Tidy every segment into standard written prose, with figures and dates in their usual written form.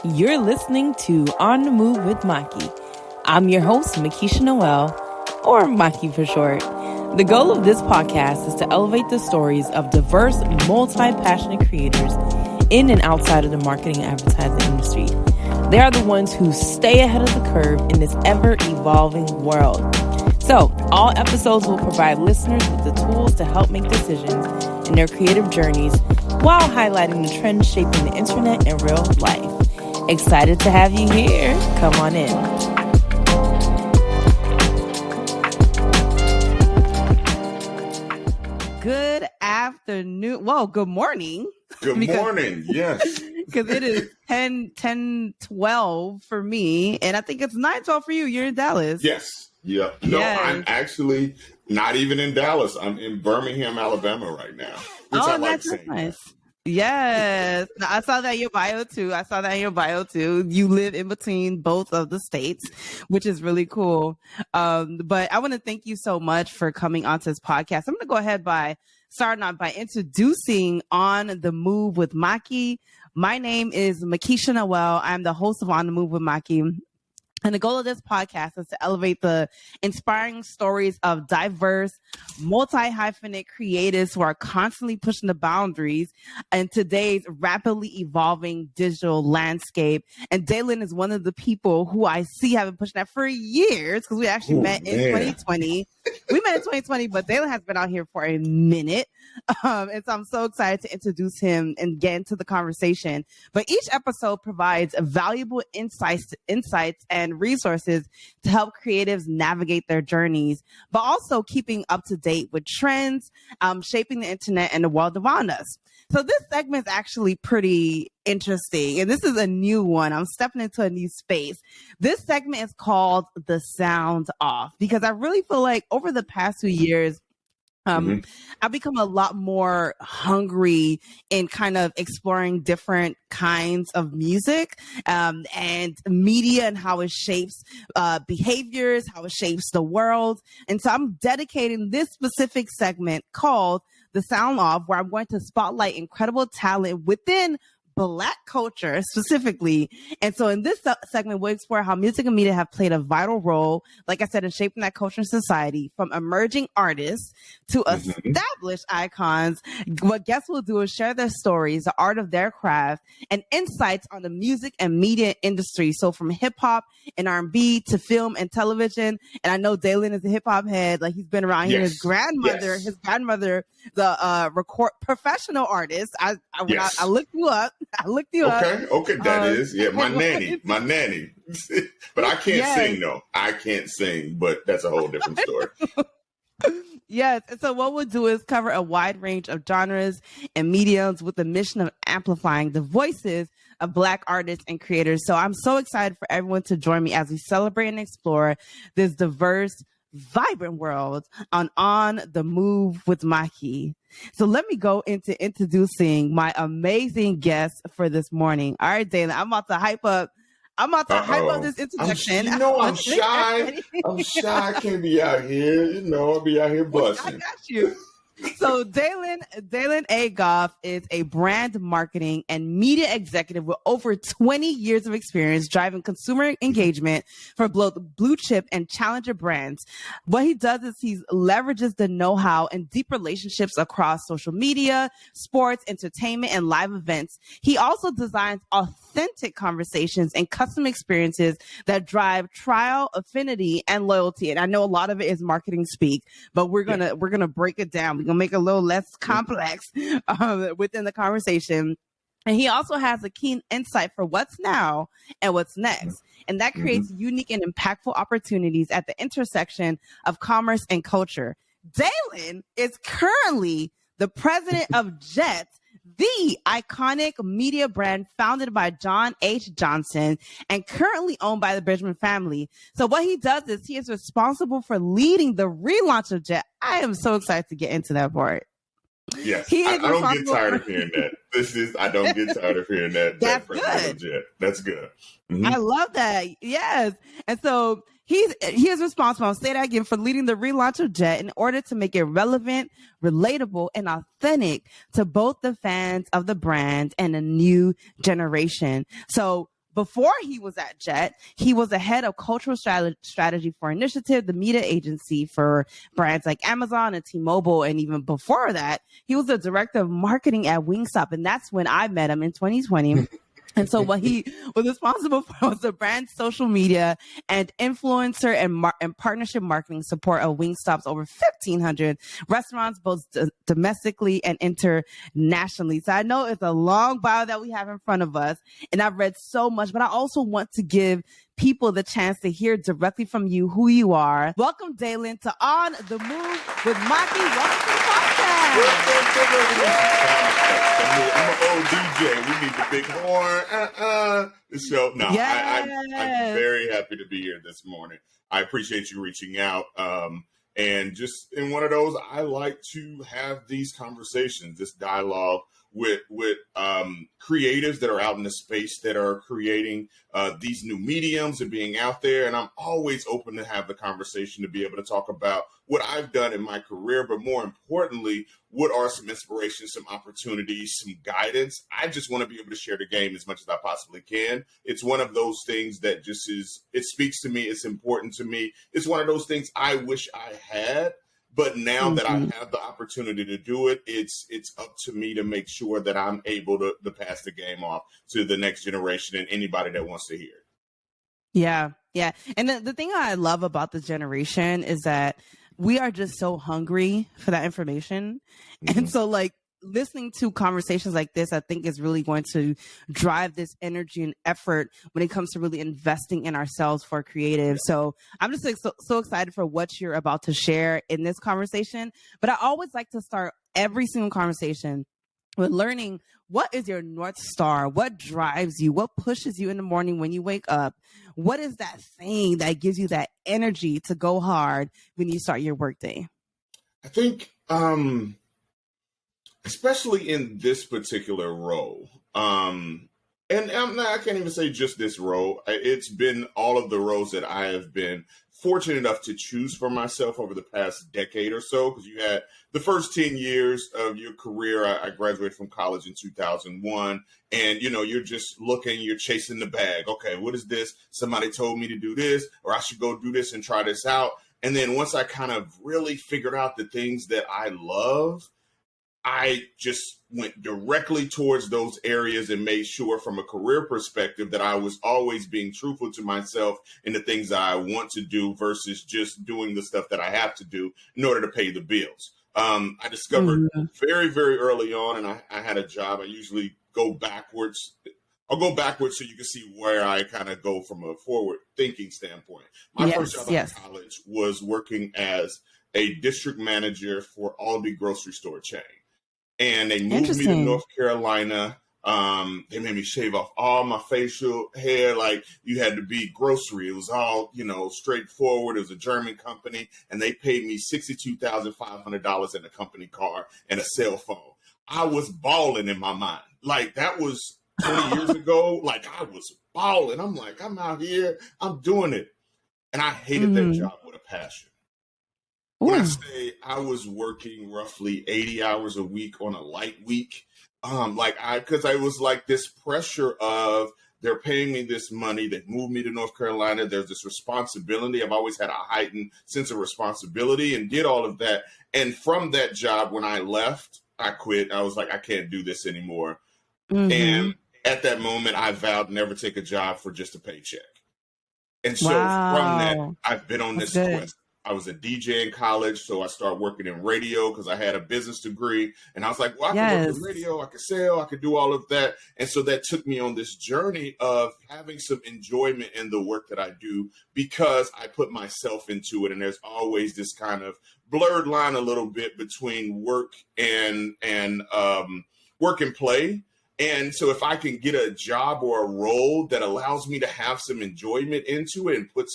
You're listening to On the Move with Maki. I'm your host, Makisha Noel, or Maki for short. The goal of this podcast is to elevate the stories of diverse, multi-passionate creators in and outside of the marketing and advertising industry. They are the ones who stay ahead of the curve in this ever-evolving world. So, all episodes will provide listeners with the tools to help make decisions in their creative journeys while highlighting the trends shaping the internet and real life. Excited to have you here. Come on in. Good afternoon. Well, good morning. Good morning. Yes. Because it is 10:12 for me, and I think it's 9:12 for you. You're in Dallas. Yes. Yeah. No, yes. I'm actually not even in Dallas. I'm in Birmingham, Alabama right now. Which I like saying. Nice. Yes. I saw that in your bio too. You live in between both of the states, which is really cool. But I want to thank you so much for coming onto this podcast. I'm going to go ahead by introducing On the Move with Maki. My name is Makisha Noel. I'm the host of On the Move with Maki. And the goal of this podcast is to elevate the inspiring stories of diverse, multi-hyphenate creatives who are constantly pushing the boundaries in today's rapidly evolving digital landscape. And Daylon is one of the people who I see have been pushing that for years, because we actually met in 2020. We met in 2020, but Daylon has been out here for a minute. And so I'm so excited to introduce him and get into the conversation. But each episode provides valuable insights and resources to help creatives navigate their journeys, but also keeping up to date with trends, shaping the internet and the world around us. So this segment is actually pretty interesting, and this is a new one. I'm stepping into a new space. This segment is called The Sound Off, because I really feel like over the past 2 years, I've become a lot more hungry in kind of exploring different kinds of music and media and how it shapes behaviors, how it shapes the world. And so I'm dedicating this specific segment called The Sound Off, where I'm going to spotlight incredible talent within Black culture specifically. And so in this segment, we'll explore how music and media have played a vital role, like I said, in shaping that culture and society, from emerging artists to established icons. What guests will do is share their stories, the art of their craft, and insights on the music and media industry. So from hip hop and R&B to film and television. And I know Daylon is a hip hop head. Like, he's been around here. His grandmother, the record professional artist. I looked you up. Okay. That is my nanny. But I can't sing though. I can't sing, but that's a whole different story. Yes. And so what we'll do is cover a wide range of genres and mediums with the mission of amplifying the voices of Black artists and creators. So I'm so excited for everyone to join me as we celebrate and explore this diverse, vibrant world on the Move with Maki. So let me go into introducing my amazing guest for this morning. All right, Daylon, I'm about to hype up this introduction. I'm shy. I can't be out here. I'll be out here busting. I got you. So Daylon A. Goff is a brand marketing and media executive with over 20 years of experience driving consumer engagement for both blue chip and challenger brands. What he does is he leverages the know-how and deep relationships across social media, sports, entertainment, and live events. He also designs authentic conversations and custom experiences that drive trial, affinity, and loyalty. And I know a lot of it is marketing speak, but we're gonna break it down. We're gonna make it a little less complex within the conversation. And he also has a keen insight for what's now and what's next. And that creates unique and impactful opportunities at the intersection of commerce and culture. Daylon is currently the president of Jet, the iconic media brand founded by John H. Johnson and currently owned by the Bridgeman family. So what he does is he is responsible for leading the relaunch of Jet. I am so excited to get into that part. Yes, I don't get tired of hearing that. I don't get tired of hearing that. That's good. Jet. That's good. I love that. Yes. And so he is responsible, I'll say that again, for leading the relaunch of Jet in order to make it relevant, relatable, and authentic to both the fans of the brand and a new generation. So before he was at Jet, he was the head of cultural strategy for Initiative, the media agency for brands like Amazon and T-Mobile. And even before that, he was the director of marketing at Wingstop. And that's when I met him in 2020. And so what he was responsible for was the brand's social media and influencer and partnership marketing support of Wingstop's over 1,500 restaurants, both domestically and internationally. So I know it's a long bio that we have in front of us, and I've read so much, but I also want to give people the chance to hear directly from you who you are. Welcome, Daylon, to On the Move with Maki. Welcome to the podcast. I'm an old DJ. We need the big horn. The show. No, yes. I'm very happy to be here this morning. I appreciate you reaching out. And just in one of those, I like to have these conversations, this dialogue with creatives that are out in the space that are creating these new mediums and being out there. And I'm always open to have the conversation to be able to talk about what I've done in my career, but more importantly, what are some inspirations, some opportunities, some guidance. I just want to be able to share the game as much as I possibly can. It's one of those things that just it speaks to me. It's important to me. It's one of those things I wish I had. But now that I have the opportunity to do it, it's up to me to make sure that I'm able to pass the game off to the next generation and anybody that wants to hear it. Yeah. Yeah. And the thing I love about this generation is that we are just so hungry for that information. Mm-hmm. And so like listening to conversations like this, I think is really going to drive this energy and effort when it comes to really investing in ourselves for creative. So I'm just so excited for what you're about to share in this conversation. But I always like to start every single conversation with learning, what is your North Star? What drives you? What pushes you in the morning when you wake up? What is that thing that gives you that energy to go hard when you start your workday? I think, especially in this particular role, and I can't even say just this role. It's been all of the roles that I have been fortunate enough to choose for myself over the past decade or so, because you had the first 10 years of your career. I graduated from college in 2001, and you're just looking, you're chasing the bag. Okay, what is this? Somebody told me to do this, or I should go do this and try this out. And then once I kind of really figured out the things that I love, I just went directly towards those areas and made sure from a career perspective that I was always being truthful to myself in the things that I want to do versus just doing the stuff that I have to do in order to pay the bills. I discovered very, very early on, and I had a job. I usually go backwards. I'll go backwards so you can see where I kind of go from a forward thinking standpoint. My first job out of college was working as a district manager for Aldi grocery store chain. And they moved me to North Carolina. They made me shave off all my facial hair. Like, you had to be grocery. It was all, straightforward. It was a German company. And they paid me $62,500 in a company car and a cell phone. I was balling in my mind. Like, that was 20 years ago. Like, I was balling. I'm like, I'm out here. I'm doing it. And I hated that job with a passion. When I say I was working roughly 80 hours a week on a light week, because I was like this pressure of they're paying me this money. They moved me to North Carolina. There's this responsibility. I've always had a heightened sense of responsibility and did all of that. And from that job, when I left, I quit. I was like, I can't do this anymore. And at that moment, I vowed never take a job for just a paycheck. And so from that, I've been on this quest. I was a DJ in college, so I started working in radio because I had a business degree. And I was like, well, I can work in radio, I can sell, I can do all of that. And so that took me on this journey of having some enjoyment in the work that I do because I put myself into it. And there's always this kind of blurred line a little bit between work and work and play. And so if I can get a job or a role that allows me to have some enjoyment into it and put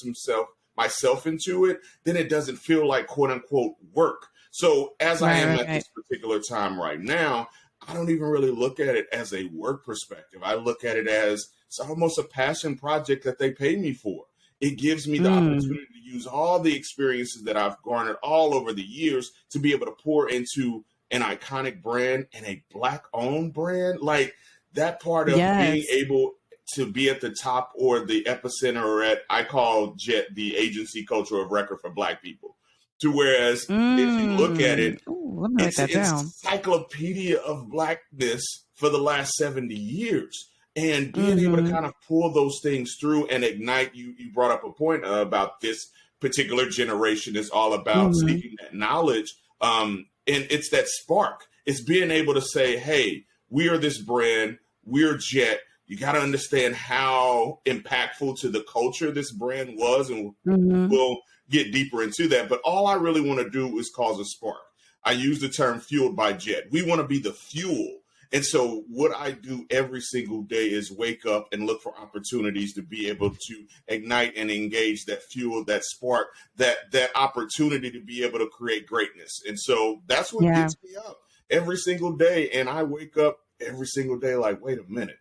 myself into it, then it doesn't feel like quote unquote work. So as I am at this particular time right now, I don't even really look at it as a work perspective. I look at it as it's almost a passion project that they pay me for. It gives me the opportunity to use all the experiences that I've garnered all over the years to be able to pour into an iconic brand and a Black owned brand. Like that part of being able to be at the top or the epicenter or I call Jet the agency culture of record for Black people. To whereas if you look at it, Ooh, let me write it's that an down. encyclopedia of Blackness for the last 70 years. And being able to kind of pull those things through and ignite, you brought up a point about this particular generation is all about seeking that knowledge. And it's that spark. It's being able to say, hey, we are this brand, we're Jet. You got to understand how impactful to the culture this brand was. And we'll get deeper into that. But all I really want to do is cause a spark. I use the term fueled by Jet. We want to be the fuel. And so what I do every single day is wake up and look for opportunities to be able to ignite and engage that fuel, that spark, that opportunity to be able to create greatness. And so that's what gets me up every single day. And I wake up every single day like, wait a minute,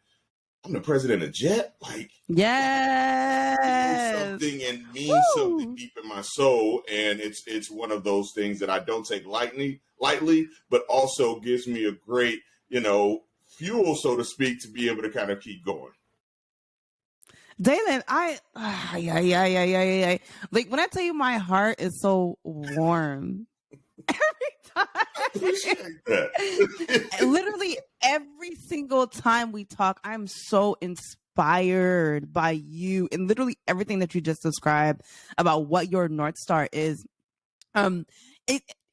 I'm the president of Jet? Like, something and means something deep in my soul. And it's one of those things that I don't take lightly, but also gives me a great, fuel, so to speak, to be able to kind of keep going. Daylon, like when I tell you my heart is so warm every time. I appreciate that. Literally every single time we talk, I'm so inspired by you and literally everything that you just described about what your North Star is.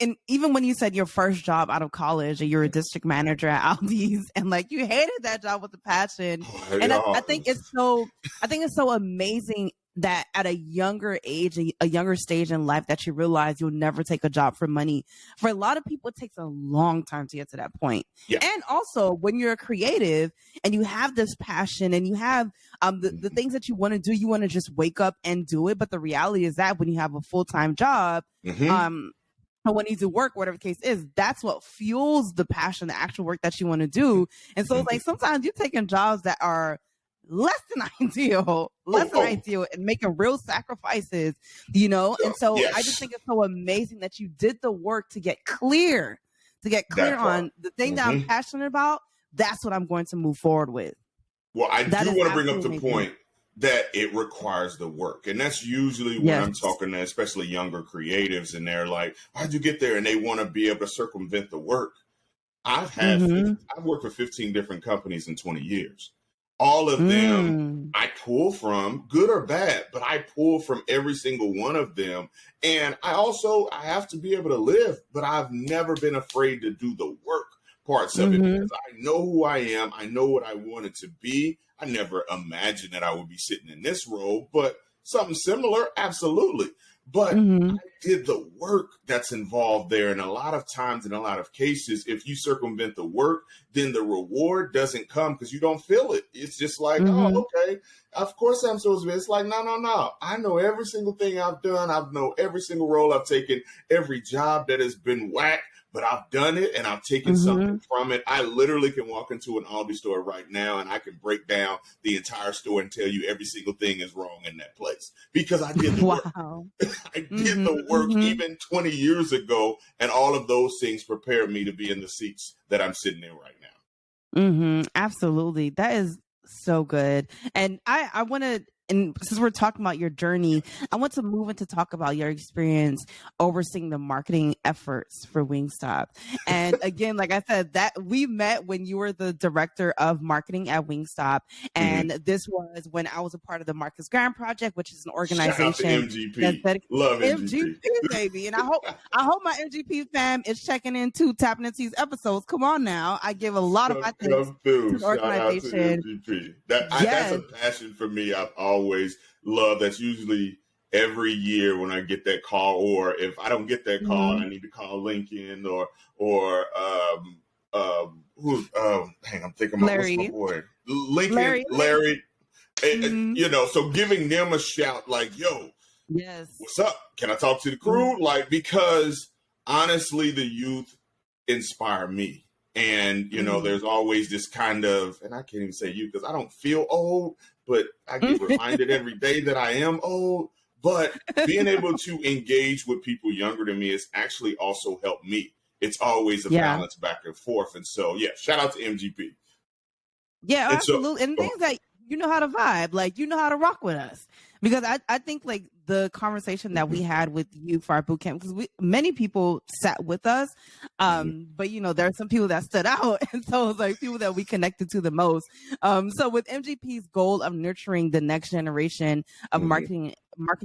And even when you said your first job out of college and you're a district manager at Aldi's and like you hated that job with a passion. And I think it's so amazing that at a younger age, a younger stage in life that you realize you'll never take a job for money. For a lot of people, it takes a long time to get to that point. Yeah. And also when you're a creative and you have this passion and you have the things that you want to do, you want to just wake up and do it. But the reality is that when you have a full-time job, or when you do work, whatever the case is, that's what fuels the passion, the actual work that you want to do. And so it's like sometimes you're taking jobs that are less than ideal, and making real sacrifices, And so I just think it's so amazing that you did the work to get clear on the thing that I'm passionate about. That's what I'm going to move forward with. Well, I do want to bring up the point that it requires the work. And that's usually when I'm talking to especially younger creatives and they're like, how'd you get there? And they want to be able to circumvent the work. I've worked for 15 different companies in 20 years. All of them I pull from, good or bad, but I pull from every single one of them. And I have to be able to live, but I've never been afraid to do the work parts of it because I know who I am. I know what I wanted to be. I never imagined that I would be sitting in this role, but something similar, absolutely. But I did the work that's involved there. And a lot of times, in a lot of cases, if you circumvent the work, then the reward doesn't come because you don't feel it. It's just like, oh, okay, of course I'm supposed to be. It's like, no. I know every single thing I've done. I know every single role I've taken, every job that has been whacked. But I've done it and I've taken something from it. I literally can walk into an Aldi store right now and I can break down the entire store and tell you every single thing is wrong in that place because I did the work. I did the work even 20 years ago. And all of those things prepared me to be in the seats that I'm sitting in right now. Absolutely. That is so good. And I want to, and since we're talking about your journey, I want to move into talk about your experience overseeing the marketing efforts for Wingstop. And again, like I said, that we met when you were the director of marketing at Wingstop. And this was when I was a part of the Marcus Graham Project, which is an organization. Shout out to MGP. Love MGP, baby. And I hope my MGP fam is checking in too, tapping into these episodes. Come on now. I give a lot of my thanks to the organization. Shout out to MGP. That's a passion for me. I've always loved. That's usually every year when I get that call, or if I don't get that call, I need to call Lincoln or I'm thinking about what's my boy, Lincoln, Larry. So giving them a shout like, yo, what's up? Can I talk to the crew? Like, because honestly, the youth inspire me. And, there's always this kind of, and I can't even say you because I don't feel old, but I get reminded every day that I am old. But being able to engage with people younger than me has actually also helped me. It's always a balance back and forth. And so, shout out to MGP. Yeah, absolutely. And things that you know how to vibe, like you know how to rock with us. Because I think like the conversation that we had with you for our boot camp, because many people sat with us, but you know there are some people that stood out, and so it's like people that we connected to the most. So with MGP's goal of nurturing the next generation of marketing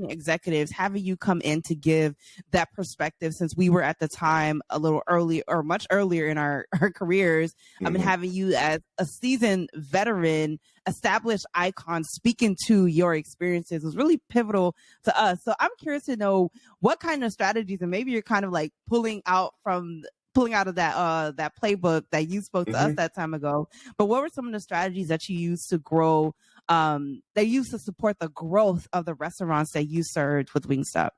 executives, having you come in to give that perspective, since we were at the time a little early or much earlier in our careers, and having you as a seasoned veteran, established icon speaking to your experiences was really pivotal to us. So I'm curious to know what kind of strategies, and maybe you're kind of like pulling out of that playbook that you spoke to us that time ago, but what were some of the strategies that you used to grow, that used to support the growth of the restaurants that you served with Wingstop?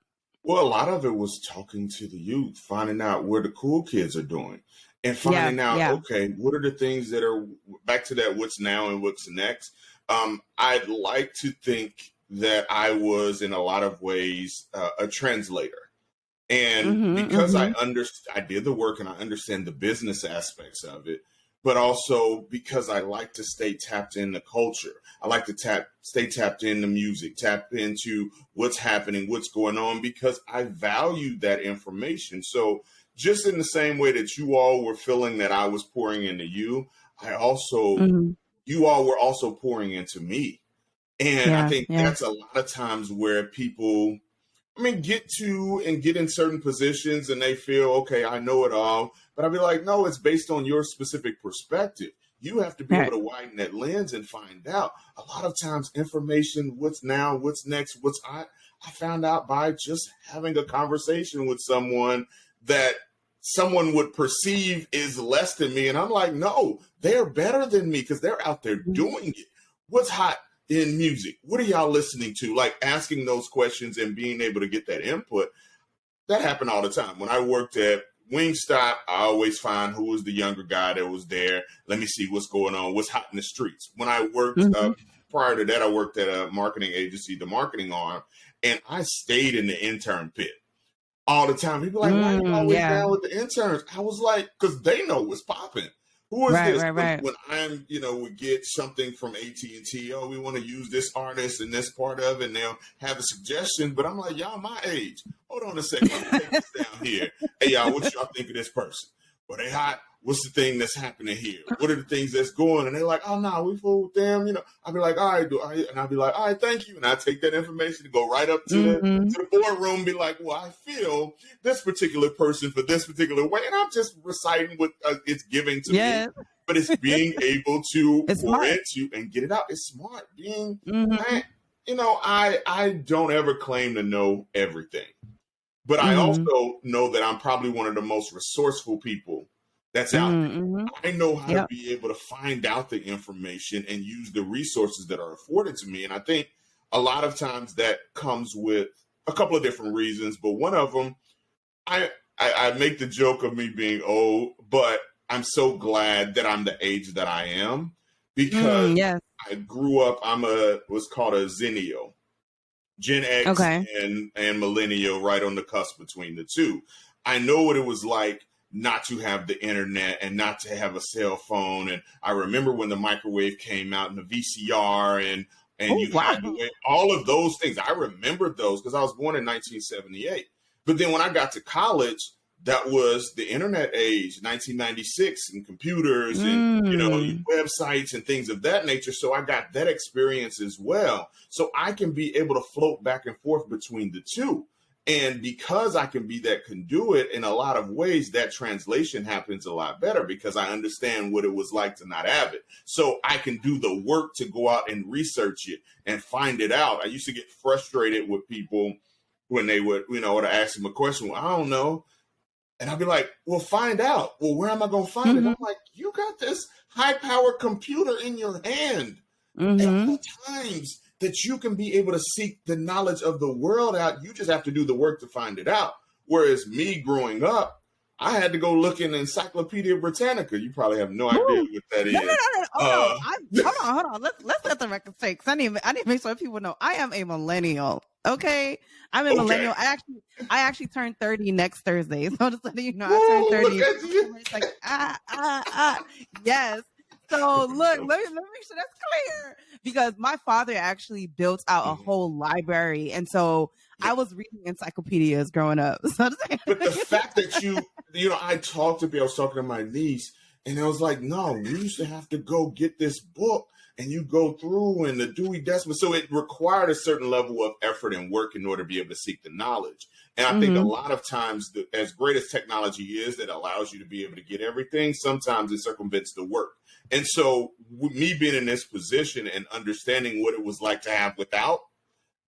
Well, a lot of it was talking to the youth, finding out where the cool kids are doing, and finding out, okay, what are the things that are back to that what's now and what's next. I'd like to think that I was in a lot of ways a translator. And because I did the work and I understand the business aspects of it, but also because I like to stay tapped in the culture. I like to stay tapped in the music, tap into what's happening, what's going on, because I value that information. So just in the same way that you all were feeling that I was pouring into you, you all were also pouring into me. And I think that's a lot of times where people, get in certain positions and they feel, okay, I know it all. But I'd be like, no, it's based on your specific perspective. You have to be able to widen that lens and find out. A lot of times information, what's now, what's next, I found out by just having a conversation with someone that someone would perceive is less than me. And I'm like, no, they're better than me because they're out there doing it. What's hot in music? What are y'all listening to? Like asking those questions and being able to get that input. That happened all the time. When I worked at Wingstop, I always find who was the younger guy that was there. Let me see what's going on, what's hot in the streets. When I worked, prior to that, I worked at a marketing agency, the marketing arm, and I stayed in the intern pit all the time. People are like, why are you always down with the interns? I was like, because they know what's popping. Who is this? When I'm, we get something from AT&T, we want to use this artist and this part of it, and they'll have a suggestion, but I'm like, y'all my age. Hold on a second. Let me take this down here. Hey, y'all, what y'all think of this person? Are they hot? What's the thing that's happening here? What are the things that's going? And they're like, oh, no, we fool with them. I'll be like, all right, and I'll be like, all right, thank you. And I take that information to go right up to the boardroom and be like, well, I feel this particular person for this particular way. And I'm just reciting what it's giving to me. But it's being able to pour into and get it out. It's smart. I don't ever claim to know everything. But I also know that I'm probably one of the most resourceful people that's out there. I know how to be able to find out the information and use the resources that are afforded to me. And I think a lot of times that comes with a couple of different reasons. But one of them, I make the joke of me being old, but I'm so glad that I'm the age that I am because I grew up, I'm what's called a Zennial. Gen X and millennial, right on the cusp between the two. I know what it was like not to have the internet and not to have a cell phone. And I remember when the microwave came out and the VCR and had all of those things. I remembered those because I was born in 1978. But then when I got to college, that was the internet age, 1996, and computers and, websites and things of that nature. So I got that experience as well. So I can be able to float back and forth between the two. And because I can be that conduit in a lot of ways, that translation happens a lot better because I understand what it was like to not have it. So I can do the work to go out and research it and find it out. I used to get frustrated with people when they would, would ask them a question. Well, I don't know. And I'd be like, well, find out. Well, where am I going to find it? I'm like, you got this high-powered computer in your hand at all times that you can be able to seek the knowledge of the world out. You just have to do the work to find it out. Whereas me growing up, I had to go look in Encyclopedia Britannica. You probably have no idea what that is. No. Hold on. Let's let the record straight. I need to make sure people know I am a millennial. Okay, I'm a millennial. I actually turned 30 next Thursday. So just letting you know, I turned 30. It's like yes. So look, let me make sure that's clear, because my father actually built out a whole library, and so I was reading encyclopedias growing up. So But the fact that I talked to people, I was talking to my niece, and I was like, no, we used to have to go get this book and you go through and the Dewey Decimal. So it required a certain level of effort and work in order to be able to seek the knowledge. And I think a lot of times, as great as technology is that allows you to be able to get everything, sometimes it circumvents the work. And so with me being in this position and understanding what it was like to have without,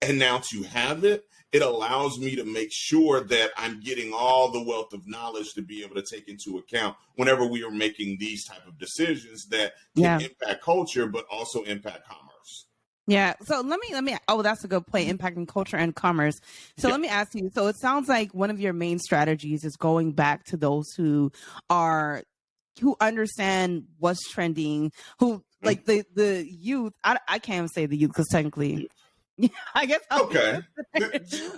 and now to have it, it allows me to make sure that I'm getting all the wealth of knowledge to be able to take into account whenever we are making these type of decisions that can impact culture, but also impact commerce. Yeah. So let me, oh, that's a good point, impacting culture and commerce. So let me ask you, so it sounds like one of your main strategies is going back to those who understand what's trending, who like the youth. I can't even say the youth because technically, I guess. Okay.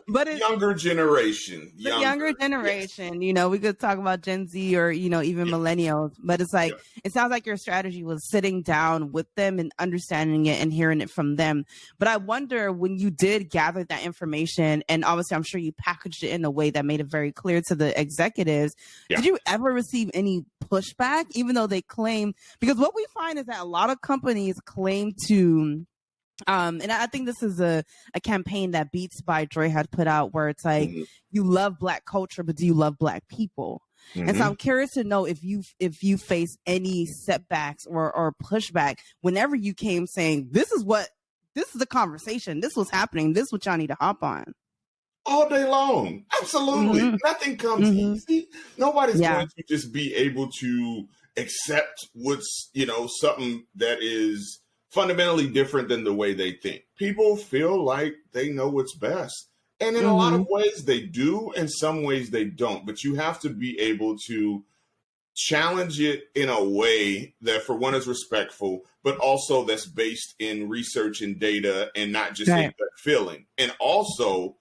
But it's younger generation. The younger generation, yes. We could talk about Gen Z or, even millennials, but it's like, it sounds like your strategy was sitting down with them and understanding it and hearing it from them. But I wonder, when you did gather that information, and obviously I'm sure you packaged it in a way that made it very clear to the executives, did you ever receive any pushback, even though they claim, because what we find is that a lot of companies claim to, and I think this is a campaign that Beats by Dre had put out, where it's like, you love Black culture, but do you love Black people? And so I'm curious to know if you face any setbacks or pushback whenever you came saying, this is the conversation, this was happening, this is what y'all need to hop on. All day long. Absolutely. Nothing comes easy. Nobody's going to just be able to accept what's, something that is fundamentally different than the way they think. People feel like they know what's best. And in a lot of ways they do, in some ways they don't. But you have to be able to challenge it in a way that, for one, is respectful, but also that's based in research and data and not just a gut feeling. And also,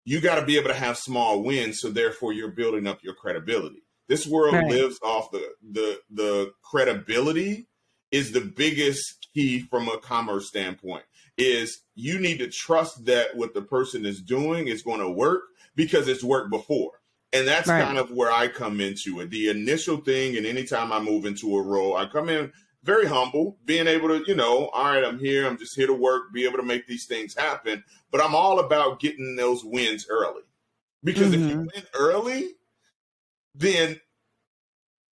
you got to be able to have small wins, so therefore you're building up your credibility. This world lives off the credibility is the biggest key from a commerce standpoint. Is you need to trust that what the person is doing is going to work because it's worked before. And that's kind of where I come into it. The initial thing, and anytime I move into a role, I come in very humble, being able to, all right, I'm here, I'm just here to work, be able to make these things happen. But I'm all about getting those wins early. Because if you win early, then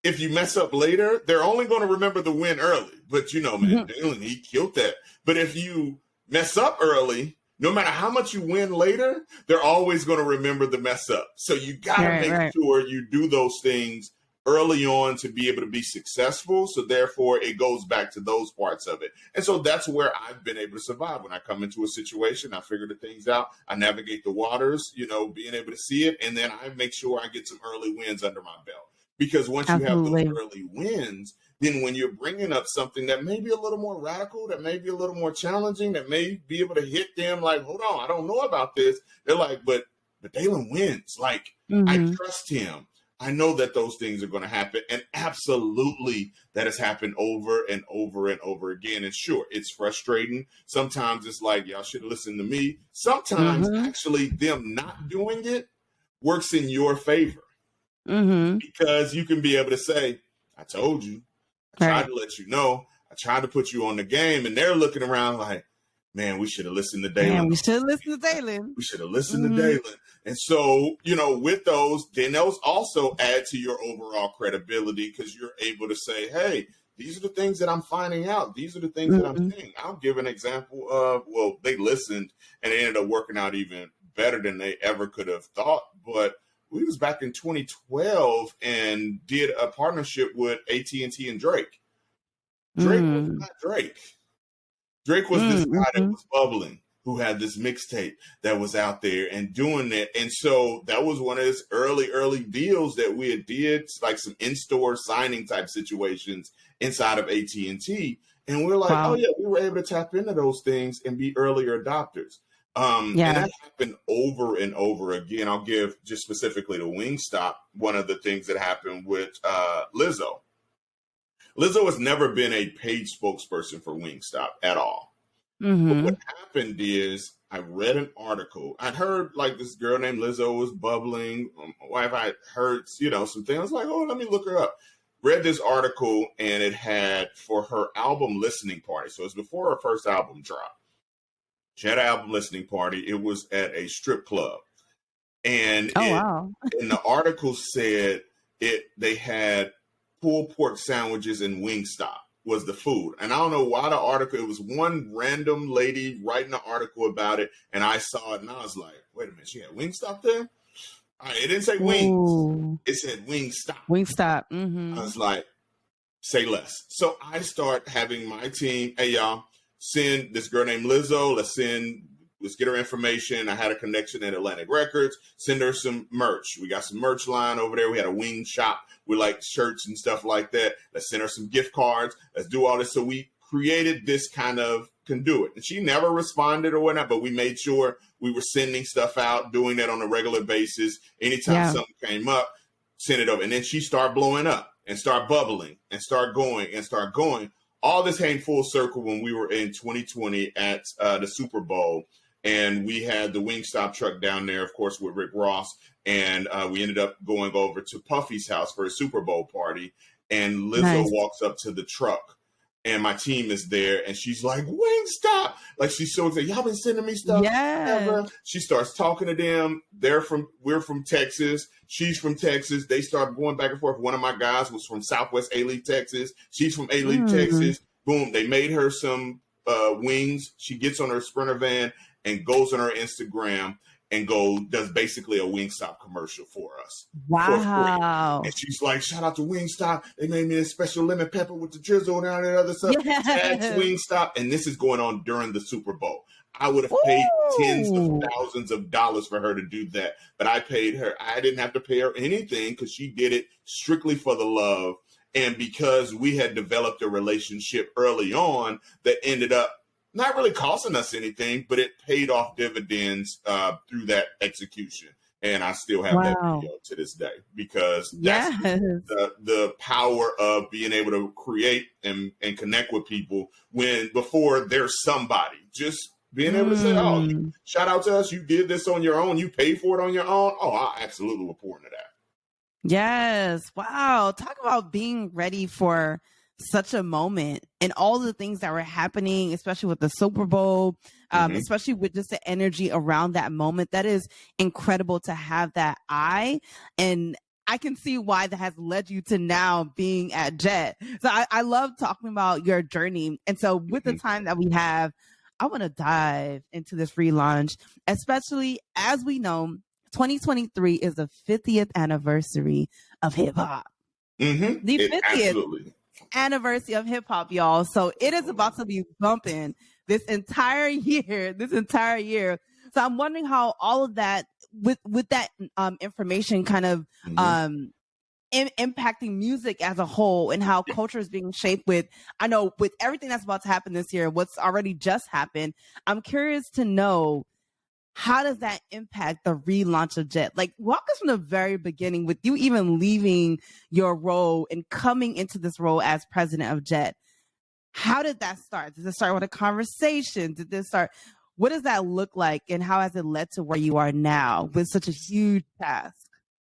if you mess up later, they're only going to remember the win early. But, man, Daylon, he killed that. But if you mess up early, no matter how much you win later, they're always going to remember the mess up. So you got to make sure you do those things early on to be able to be successful. So therefore, it goes back to those parts of it. And so that's where I've been able to survive. When I come into a situation, I figure the things out. I navigate the waters, being able to see it. And then I make sure I get some early wins under my belt. Because once you have those early wins, then when you're bringing up something that may be a little more radical, that may be a little more challenging, that may be able to hit them like, hold on, I don't know about this. They're like, but Daylon wins. Like, I trust him. I know that those things are going to happen. And absolutely, that has happened over and over and over again. And sure, it's frustrating. Sometimes it's like, y'all should listen to me. Sometimes actually them not doing it works in your favor. Because you can be able to say, I told you, I tried to let you know, I tried to put you on the game, and they're looking around like, man, we should have listened to Daylon. We should have listened to Daylon. We should have listened to Daylon. And so, with those, then those also add to your overall credibility, because you're able to say, hey, these are the things that I'm finding out. These are the things that I'm seeing. I'll give an example of, well, they listened and it ended up working out even better than they ever could have thought. But we was back in 2012 and did a partnership with AT&T and Drake. Drake was not Drake. Drake was this guy that was bubbling, who had this mixtape that was out there and doing it. And so that was one of his early deals that we had did, like some in-store signing type situations inside of AT&T. And we're like, oh yeah, we were able to tap into those things and be earlier adopters. And that happened over and over again. I'll give just specifically to Wingstop one of the things that happened with Lizzo. Lizzo has never been a paid spokesperson for Wingstop at all. But what happened is I read an article. I'd heard like this girl named Lizzo was bubbling. My wife, I heard, some things. I was like, oh, let me look her up. Read this article, and it had for her album listening party. So it's before her first album dropped. She had an album listening party. It was at a strip club. And wow. And the article said they had pulled pork sandwiches and Wingstop was the food. And I don't know why the article, it was one random lady writing an article about it. And I saw it and I was like, wait a minute, she had Wingstop there? It didn't say wings. Ooh. It said Wingstop. Wingstop. I was like, say less. So I start having my team, hey, y'all, send this girl named Lizzo. Let's get her information. I had a connection at Atlantic Records. Send her some merch. We got some merch line over there. We had a wing shop with like shirts and stuff like that. Let's send her some gift cards. Let's do all this. So we created this kind of conduit. And she never responded or whatnot, but we made sure we were sending stuff out, doing that on a regular basis. Anytime something came up, send it over. And then she started blowing up and start bubbling and start going. All this came full circle when we were in 2020 at the Super Bowl. And we had the Wingstop truck down there, of course, with Rick Ross. And we ended up going over to Puffy's house for a Super Bowl party. And Lizzo walks up to the truck. And my team is there. And she's like, Wingstop. Like, she's so excited. Y'all been sending me stuff. Ever. She starts talking to them. We're from Texas. She's from Texas. They start going back and forth. One of my guys was from Southwest A-League, Texas. She's from A-League, Texas. Boom. They made her some wings. She gets on her Sprinter van and goes on her Instagram and does basically a Wingstop commercial for us. Wow. And she's like, shout out to Wingstop. They made me a special lemon pepper with the drizzle and all that other stuff. Tags Wingstop. And this is going on during the Super Bowl. I would have paid tens of thousands of dollars for her to do that. But I paid her. I didn't have to pay her anything because she did it strictly for the love. And because we had developed a relationship early on that ended up not really costing us anything, but it paid off dividends through that execution. And I still have that video to this day because that's the power of being able to create and connect with people before there's somebody. Just being able to say, oh, shout out to us. You did this on your own. You paid for it on your own. Oh, I absolutely will pour into that. Yes. Wow. Talk about being ready for such a moment and all the things that were happening, especially with the Super Bowl, especially with just the energy around that moment. That is incredible to have that eye. And I can see why that has led you to now being at Jet. So I love talking about your journey. And so with the time that we have, I want to dive into this relaunch, especially as we know, 2023 is the 50th anniversary of hip hop. The 50th anniversary of hip hop, y'all. So it is about to be bumping this entire year. So I'm wondering how all of that, with that information, kind of impacting music as a whole, and how culture is being shaped with. I know with everything that's about to happen this year, what's already just happened. I'm curious to know, how does that impact the relaunch of Jet? Like, walk us from the very beginning with you even leaving your role and coming into this role as president of Jet. How did that start? Did it start with a conversation? What does that look like? And how has it led to where you are now with such a huge task?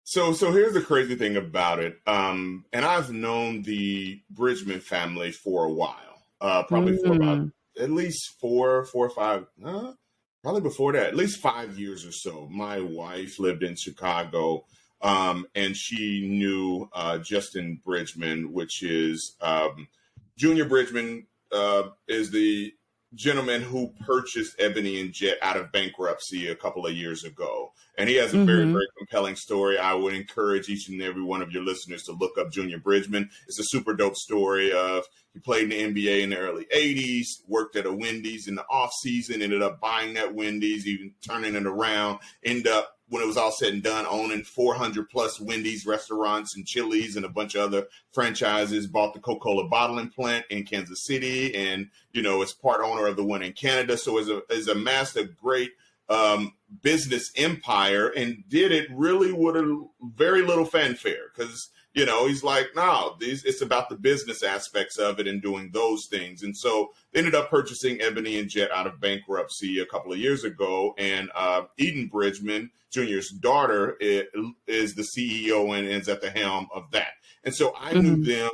So here's the crazy thing about it. And I've known the Bridgeman family for a while, probably for about at least four or five, probably before that, at least 5 years or so. My wife lived in Chicago, and she knew Justin Bridgeman, which is Junior Bridgeman, is the gentleman who purchased Ebony and Jet out of bankruptcy a couple of years ago. And he has a very, very compelling story. I would encourage each and every one of your listeners to look up Junior Bridgeman. It's a super dope story of he played in the NBA in the early 80s, worked at a Wendy's in the off season, ended up buying that Wendy's, even turning it around, ended up, when it was all said and done, owning 400 plus Wendy's restaurants and Chili's and a bunch of other franchises, bought the Coca-Cola bottling plant in Kansas City, and, is part owner of the one in Canada. So is amassed a great business empire, and did it really with a very little fanfare, because, He's like, no, it's about the business aspects of it and doing those things. And so they ended up purchasing Ebony and Jet out of bankruptcy a couple of years ago. And Eden Bridgeman Jr.'s daughter is the CEO and is at the helm of that. And so I knew them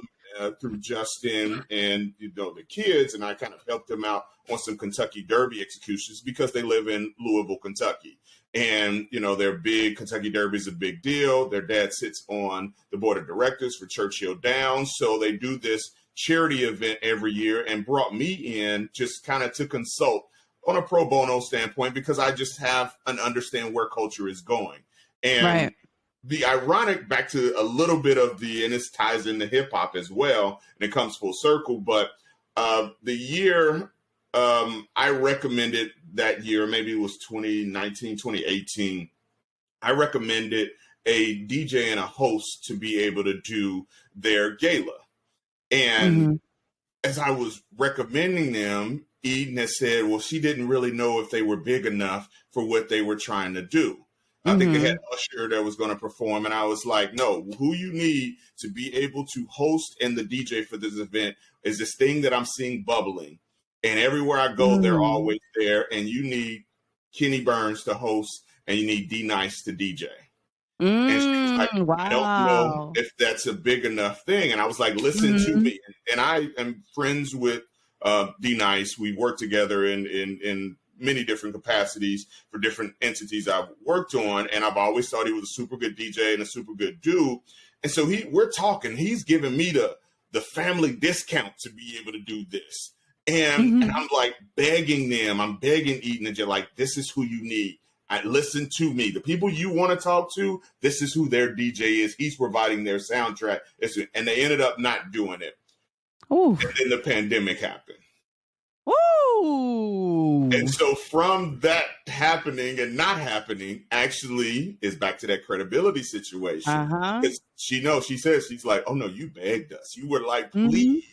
through Justin and the kids, and I kind of helped them out on some Kentucky Derby executions because they live in Louisville, Kentucky. And, their big Kentucky Derby is a big deal. Their dad sits on the board of directors for Churchill Downs. So they do this charity event every year and brought me in just kind of to consult on a pro bono standpoint because I just have an understand where culture is going. And the ironic, back to a little bit of and this ties into hip hop as well, and it comes full circle, but the year I recommended that year, maybe it was 2019, 2018, I recommended a DJ and a host to be able to do their gala. And as I was recommending them, Eden has said, well, she didn't really know if they were big enough for what they were trying to do. I think they had Usher that was going to perform. And I was like, no, who you need to be able to host and the DJ for this event is this thing that I'm seeing bubbling. And everywhere I go, they're always there. And you need Kenny Burns to host and you need D-Nice to DJ. And she was like, I don't know if that's a big enough thing. And I was like, listen to me. And I am friends with D-Nice. We work together in many different capacities for different entities I've worked on. And I've always thought he was a super good DJ and a super good dude. And so we're talking, he's giving me the family discount to be able to do this. And I'm like begging them, I'm begging Eden and Jet, like, this is who you need. Listen to me. The people you want to talk to, this is who their DJ is. He's providing their soundtrack. And they ended up not doing it. Ooh. And then the pandemic happened. Woo! And so from that happening and not happening actually is back to that credibility situation. Because she says, she's like, oh no, you begged us. You were like, please.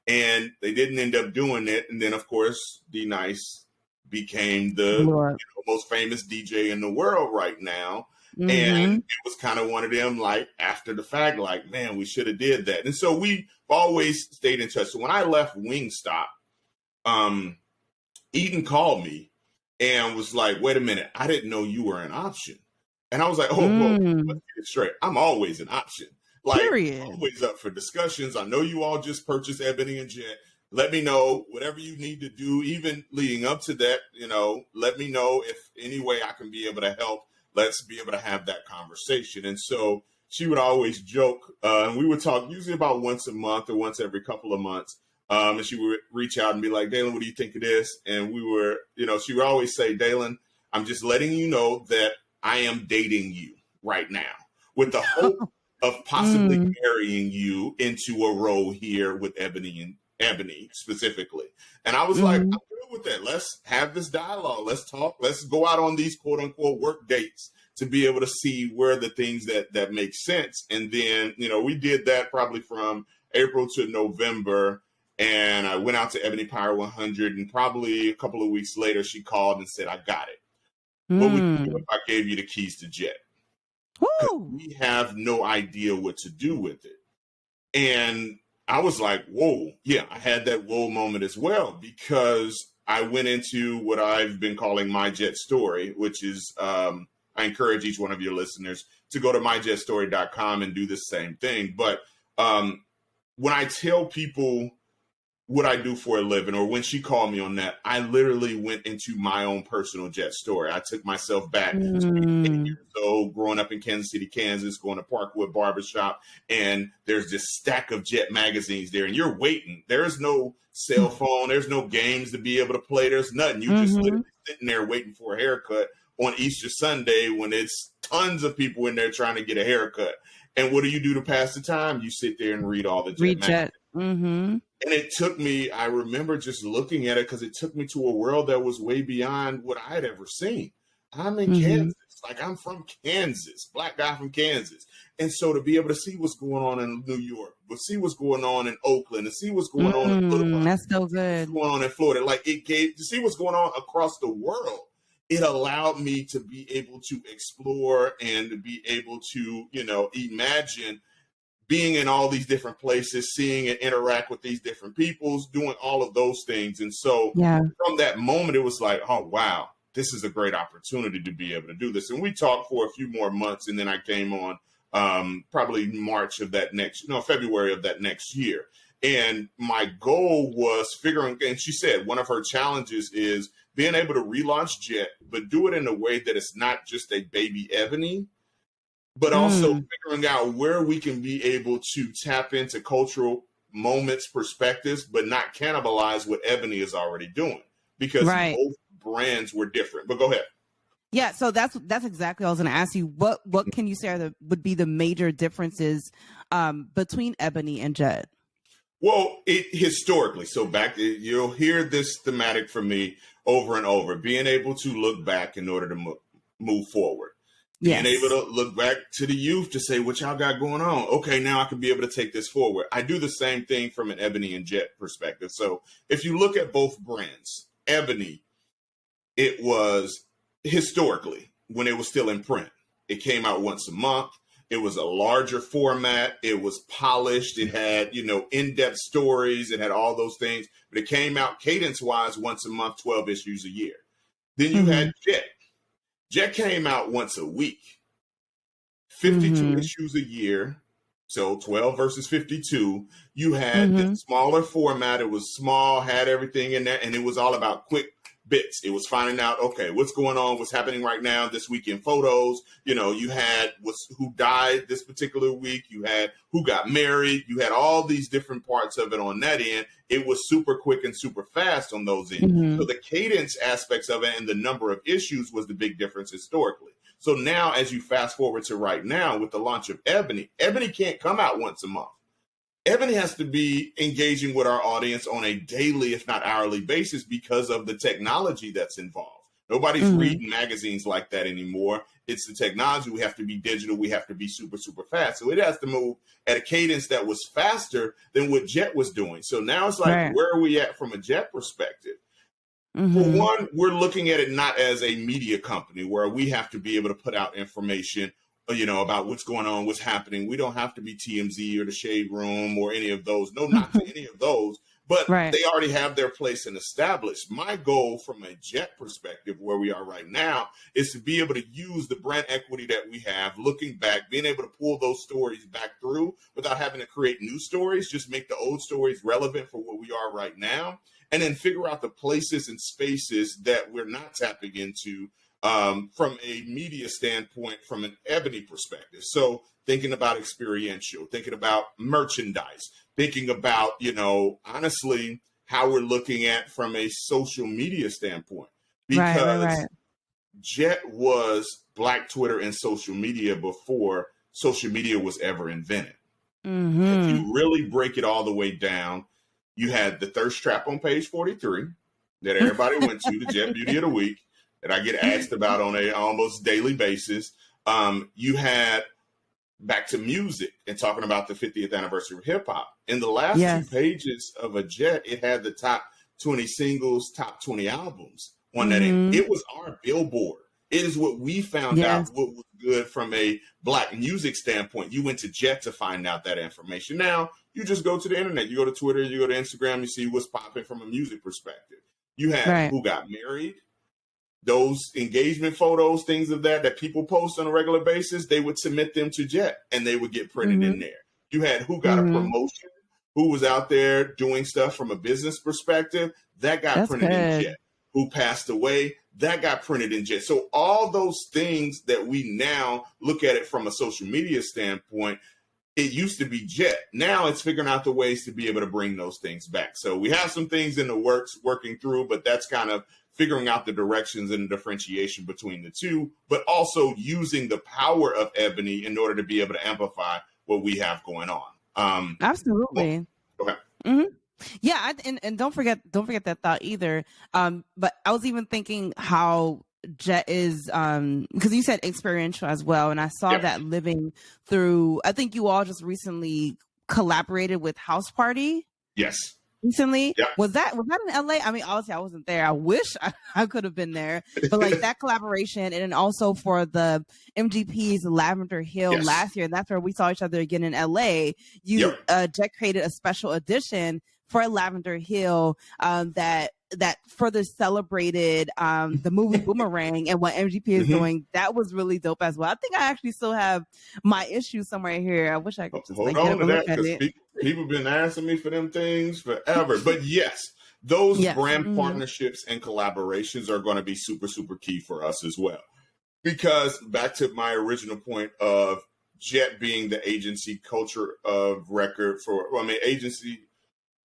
And they didn't end up doing it. And then of course, D-Nice became the most famous DJ in the world right now. And it was kind of one of them, like, after the fact, like, man, we should have did that. And so we've always stayed in touch. So when I left Wingstop, Eden called me and was like, wait a minute, I didn't know you were an option. And I was like, whoa, let's get it straight. I'm always an option. Like, always up for discussions. I know you all just purchased Ebony and Jet. Let me know whatever you need to do, even leading up to that, let me know if any way I can be able to help. Let's be able to have that conversation. And so she would always joke, and we would talk usually about once a month or once every couple of months. And she would reach out and be like, Daylon, what do you think of this? And we were, she would always say, Daylon, I'm just letting you know that I am dating you right now with the hope of possibly marrying you into a role here with Ebony specifically. And I was like, I'm good with that. Let's have this dialogue. Let's talk. Let's go out on these quote unquote work dates to be able to see where the things that make sense. And then, we did that probably from April to November. And I went out to Ebony Power 100, and probably a couple of weeks later, she called and said, I got it. What would you do if I gave you the keys to Jet? We have no idea what to do with it. And I was like, whoa. Yeah, I had that whoa moment as well, because I went into what I've been calling my Jet story, which is I encourage each one of your listeners to go to myjetstory.com and do the same thing. But when I tell people what I do for a living, or when she called me on that, I literally went into my own personal Jet story. I took myself back to being 8 years old, growing up in Kansas City, Kansas, going to Parkwood Barbershop, and there's this stack of Jet magazines there, and you're waiting. There's no cell phone. There's no games to be able to play. There's nothing. You just literally sitting there waiting for a haircut on Easter Sunday when it's tons of people in there trying to get a haircut. And what do you do to pass the time? You sit there and read all the Jet magazines. And it took me, I remember just looking at it, because it took me to a world that was way beyond what I had ever seen. I'm in Kansas. Like, I'm from Kansas, Black guy from Kansas. And so to be able to see what's going on in New York, but see what's going on in Oakland, and see what's going on in Florida. That's so good. What's going on in Florida. Like, to see what's going on across the world. It allowed me to be able to explore and to be able to, imagine being in all these different places, seeing and interact with these different peoples, doing all of those things. And so from that moment, it was like, oh, wow, this is a great opportunity to be able to do this. And we talked for a few more months, and then I came on probably March of that February of that next year. And my goal was figuring, and she said one of her challenges is being able to relaunch Jet, but do it in a way that it's not just a baby Ebony, but also figuring out where we can be able to tap into cultural moments, perspectives, but not cannibalize what Ebony is already doing, because both brands were different. But go ahead. Yeah, so that's exactly what I was going to ask you. What can you say would be the major differences between Ebony and Jet? Well, historically, so you'll hear this thematic from me over and over, being able to look back in order to move forward. Being able to look back to the youth to say, what y'all got going on? Okay, now I can be able to take this forward. I do the same thing from an Ebony and Jet perspective. So if you look at both brands, Ebony, it was historically when it was still in print. It came out once a month. It was a larger format. It was polished. It had, in-depth stories. It had all those things. But it came out cadence-wise once a month, 12 issues a year. Then you had Jet. Jet came out once a week, 52 issues a year. So 12 versus 52. You had the smaller format. It was small, had everything in there, and it was all about quick bits. It was finding out, okay, what's going on, what's happening right now, this week in photos. You had who died this particular week. You had who got married. You had all these different parts of it on that end. It was super quick and super fast on those ends. So the cadence aspects of it and the number of issues was the big difference historically. So now, as you fast forward to right now with the launch of Ebony, Ebony can't come out once a month. Ebony has to be engaging with our audience on a daily, if not hourly basis, because of the technology that's involved. Nobody's reading magazines like that anymore. It's the technology. We have to be digital. We have to be super, super fast. So it has to move at a cadence that was faster than what Jet was doing. So now it's like, where are we at from a Jet perspective? For one, we're looking at it not as a media company where we have to be able to put out information about what's going on, what's happening. We don't have to be TMZ or the Shade Room or any of those. No, not to any of those, but they already have their place and established. My goal from a Jet perspective, where we are right now, is to be able to use the brand equity that we have, looking back, being able to pull those stories back through without having to create new stories, just make the old stories relevant for what we are right now, and then figure out the places and spaces that we're not tapping into from a media standpoint, from an Ebony perspective. So thinking about experiential, thinking about merchandise, thinking about, honestly, how we're looking at from a social media standpoint. Because Jet was Black Twitter and social media before social media was ever invented. If you really break it all the way down, you had the thirst trap on page 43 that everybody went to, the Jet Beauty of the Week, that I get asked about on a almost daily basis. You had back to music and talking about the 50th anniversary of hip hop. In the last 2 pages of a Jet, it had the top 20 singles, top 20 albums on that end. It was our billboard. It is what we found out what was good from a Black music standpoint. You went to Jet to find out that information. Now you just go to the internet, you go to Twitter, you go to Instagram, you see what's popping from a music perspective. You have who got married, those engagement photos, things of that people post on a regular basis, they would submit them to Jet and they would get printed in there. You had who got a promotion, who was out there doing stuff from a business perspective, that got printed in Jet. Who passed away, that got printed in Jet. So all those things that we now look at it from a social media standpoint, it used to be Jet. Now it's figuring out the ways to be able to bring those things back. So we have some things in the works working through, but that's kind of figuring out the directions and the differentiation between the two, but also using the power of Ebony in order to be able to amplify what we have going on. Absolutely. Go ahead. Yeah, and don't forget that thought either. But I was even thinking how Jet is because you said experiential as well, and I saw that living through. I think you all just recently collaborated with House Party. Yes. recently. Yeah. Was that in LA? I mean, obviously I wasn't there. I wish I could have been there. But like that collaboration, and then also for the MGP's Lavender Hill Yes. last year, and that's where we saw each other again in LA. You Jet created a special edition for Lavender Hill that further celebrated the movie Boomerang and what MGP is doing. That was really dope as well. I think I actually still have my issue somewhere here. I wish I could just hold like on get to a that, look at because it. people been asking me for them things forever. But yes, those Yes. brand partnerships and collaborations are going to be super, super key for us as well. Because back to my original point of Jet being the agency culture of record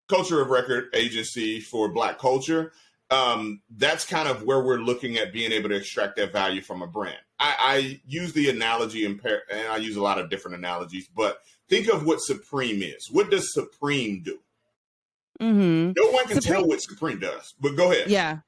culture of record agency for Black culture. That's kind of where we're looking at being able to extract that value from a brand. I use the analogy, and I use a lot of different analogies, but think of what Supreme is. What does Supreme do? No one can tell what Supreme does, but go ahead. Yeah.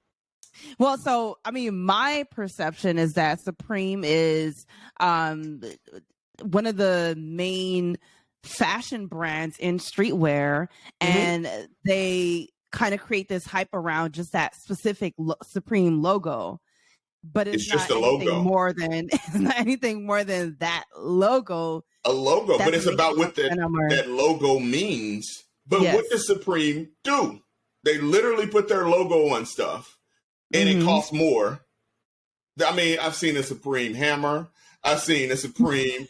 Well, so, I mean, my perception is that Supreme is one of the main fashion brands in streetwear, and they kind of create this hype around just that specific Supreme logo. But it's just not a logo. it's not anything more than that logo. A logo, but it's about what that logo means. But what does Supreme do? They literally put their logo on stuff, and it costs more. I mean, I've seen a Supreme hammer. I've seen a Supreme,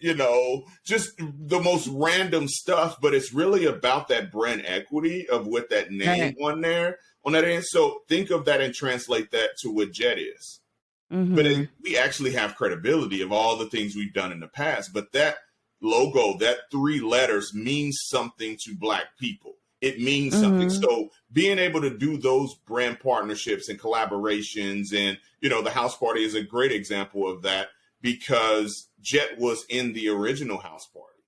just the most random stuff, but it's really about that brand equity of what that name on that end. So think of that and translate that to what Jet is. But we actually have credibility of all the things we've done in the past. But that logo, that 3 letters, means something to Black people. It means something. So being able to do those brand partnerships and collaborations, and, the house party is a great example of that, because Jet was in the original house party,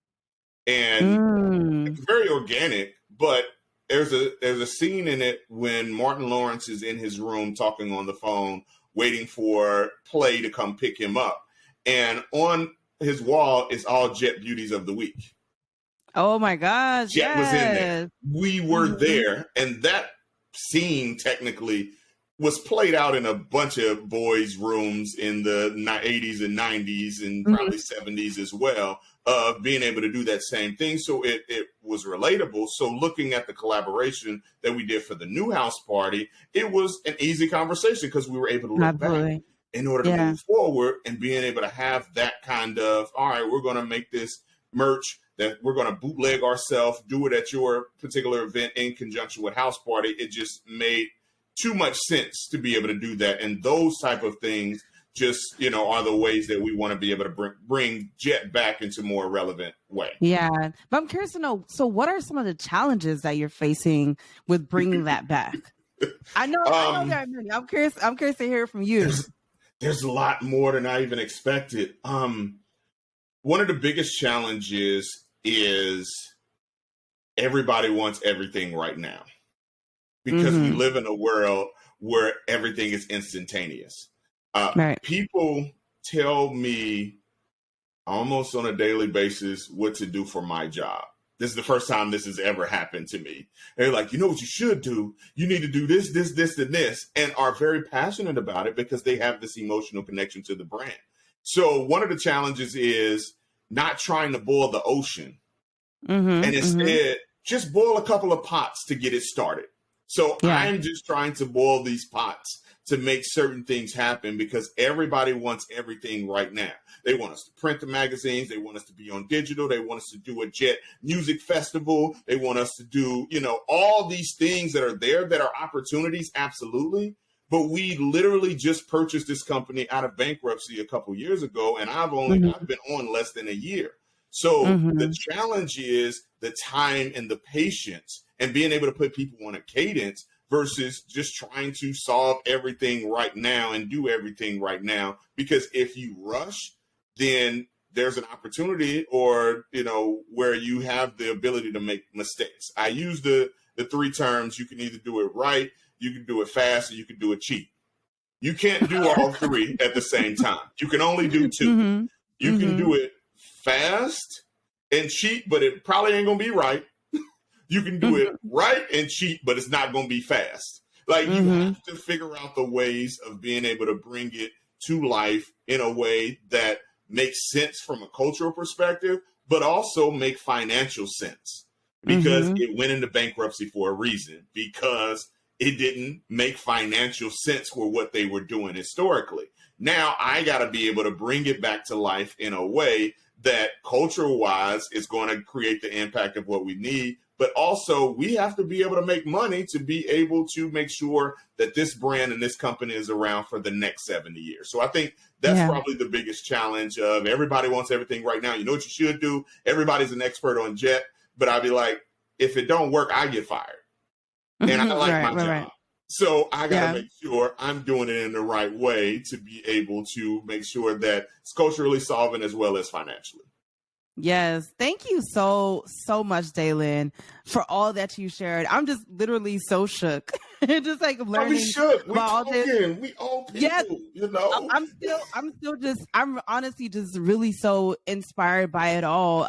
and it's very organic. But there's a scene in it when Martin Lawrence is in his room talking on the phone, waiting for Play to come pick him up, and on his wall is all Jet beauties of the week. Oh my gosh! Jet was in there. We were there, and that scene technically was played out in a bunch of boys' rooms in the 80s and 90s and probably 70s as well, of being able to do that same thing. So it was relatable. So looking at the collaboration that we did for the new house party, it was an easy conversation because we were able to look back in order to move forward, and being able to have that kind of, all right, we're going to make this merch that we're going to bootleg ourselves, do it at your particular event in conjunction with house party. It just made too much sense to be able to do that. And those type of things just, are the ways that we want to be able to bring Jet back into a more relevant way. Yeah. But I'm curious to know, so what are some of the challenges that you're facing with bringing that back? I know there are many. I'm curious to hear from you. There's a lot more than I even expected. One of the biggest challenges is everybody wants everything right now, because we live in a world where everything is instantaneous. People tell me almost on a daily basis what to do for my job. This is the first time this has ever happened to me. They're like, what you should do? You need to do this, this, this, and this, and are very passionate about it because they have this emotional connection to the brand. So one of the challenges is not trying to boil the ocean, and instead just boil a couple of pots to get it started. So I'm just trying to boil these pots to make certain things happen, because everybody wants everything right now. They want us to print the magazines. They want us to be on digital. They want us to do a Jet music festival. They want us to do, all these things that are there that are opportunities. Absolutely. But we literally just purchased this company out of bankruptcy a couple years ago, and I've been on less than a year. So the challenge is the time and the patience, and being able to put people on a cadence versus just trying to solve everything right now and do everything right now. Because if you rush, then there's an opportunity, or, where you have the ability to make mistakes. I use the 3 terms. You can either do it right, you can do it fast, or you can do it cheap. You can't do all 3 at the same time. You can only do 2. You can do it fast and cheap, but it probably ain't going to be right. You can do it right and cheap, but it's not going to be fast. Like you have to figure out the ways of being able to bring it to life in a way that makes sense from a cultural perspective, but also make financial sense, because it went into bankruptcy for a reason, because it didn't make financial sense for what they were doing historically. Now I got to be able to bring it back to life in a way that cultural wise is going to create the impact of what we need. But also we have to be able to make money to be able to make sure that this brand and this company is around for the next 70 years. So I think that's probably the biggest challenge of everybody wants everything right now. You know what you should do? Everybody's an expert on Jet, but I'd be like, if it don't work, I get fired. And I like my job. Right. So I got to make sure I'm doing it in the right way to be able to make sure that it's culturally solvent as well as financially. Yes. Thank you so much, Daylon, for all that you shared. I'm just literally so shook. Just like learning. We shook. We talking. We all people, yes. You know. I'm honestly just really so inspired by it all.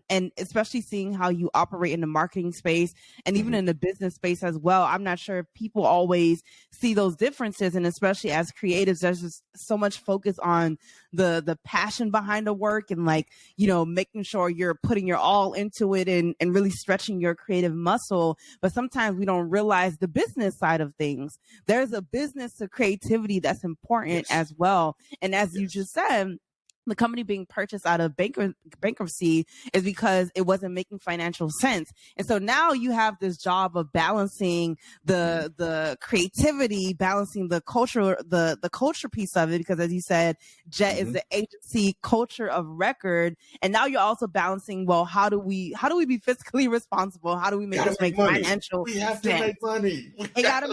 And especially seeing how you operate in the marketing space and even in the business space as well. I'm not sure if people always see those differences. And especially as creatives, there's just so much focus on the passion behind the work and like, you know, making sure you're putting your all into it and really stretching your creative muscle. But sometimes we don't realize the business side of things. There's a business to creativity that's important as well. And as you just said, the company being purchased out of bankruptcy is because it wasn't making financial sense. And so now you have this job of balancing the creativity, balancing the culture, the culture piece of it, because as you said, Jet is the agency culture of record. And now you're also balancing, well, how do we be fiscally responsible? How do we make this make financial sense? We have to make money. We gotta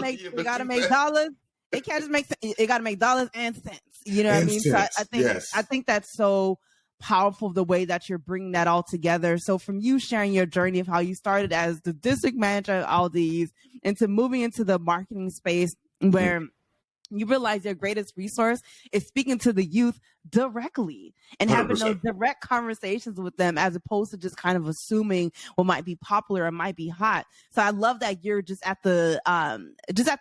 make dollars. It can't just make sense. It got to make dollars and cents. You know what I mean? So I think that's so powerful, the way that you're bringing that all together. So from you sharing your journey of how you started as the district manager at Aldi's into moving into the marketing space where you realize your greatest resource is speaking to the youth directly and 100%. Having those direct conversations with them, as opposed to just kind of assuming what might be popular or might be hot. So I love that you're just at the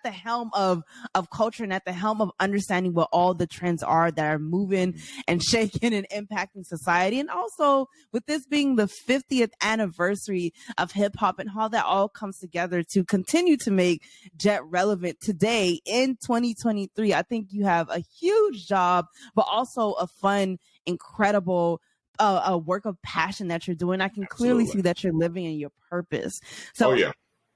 helm of culture and at the helm of understanding what all the trends are that are moving and shaking and impacting society. And also with this being the 50th anniversary of hip hop and how that all comes together to continue to make Jet relevant today in 2023, I think you have a huge job, but also a fun, incredible a work of passion that you're doing. I can clearly see that you're living in your purpose. So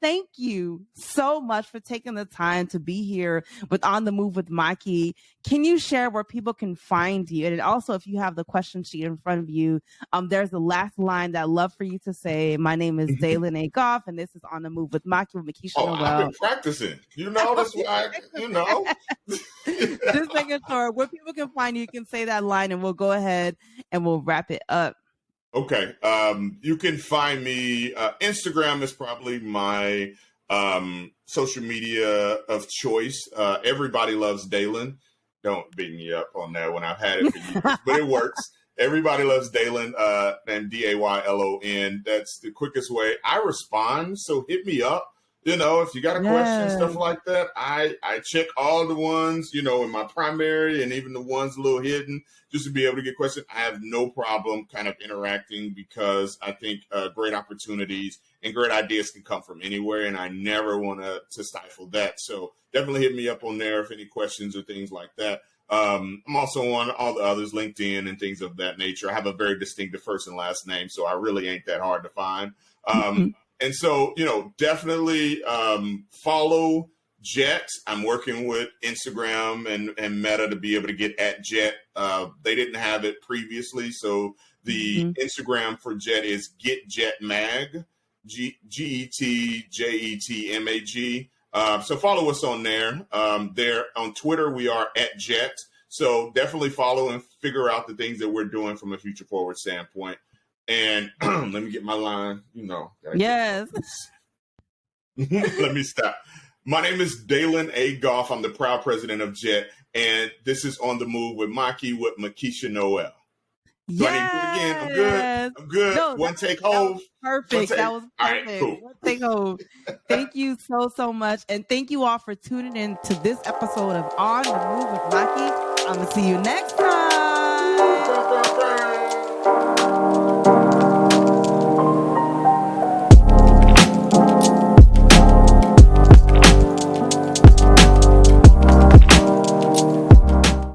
thank you so much for taking the time to be here with On the Move with Maki. Can you share where people can find you? And also, if you have the question sheet in front of you, there's the last line that I'd love for you to say. My name is Daylon A. Goff, and this is On the Move with Maki with Makisha Noel. I've been practicing. You know, that's why, Just making sure where people can find you. You can say that line, and we'll go ahead and we'll wrap it up. Okay. You can find me. Instagram is probably my social media of choice. Everybody loves Daylon. Don't beat me up on that when I've had it for years, but it works. Everybody loves Daylon, and Daylon. That's the quickest way. I respond, so hit me up. You know, if you got a question, stuff like that, I check all the ones, you know, in my primary and even the ones a little hidden, just to be able to get questions. I have no problem kind of interacting, because I think great opportunities and great ideas can come from anywhere, and I never want to stifle that. So definitely hit me up on there if any questions or things like that. I'm also on all the others, LinkedIn and things of that nature. I have a very distinctive first and last name, so I really ain't that hard to find. And so, you know, definitely follow Jet. I'm working with Instagram and Meta to be able to get at Jet. They didn't have it previously. So the Instagram for Jet is Get Jet Mag, GETJETMAG. So follow us on there. There on Twitter, we are at Jet. So definitely follow and figure out the things that we're doing from a future forward standpoint. And let me get my line, you know. Yes. Let me stop. My name is Daylon A. Goff. I'm the proud president of Jet. And this is On the Move with Maki with Makisha Noel. Do I need to do it again? I'm good. I'm good. No, One take home. Perfect. That was perfect. All right, cool. One take home. Thank you so much. And thank you all for tuning in to this episode of On the Move with Maki. I'm going to see you next time.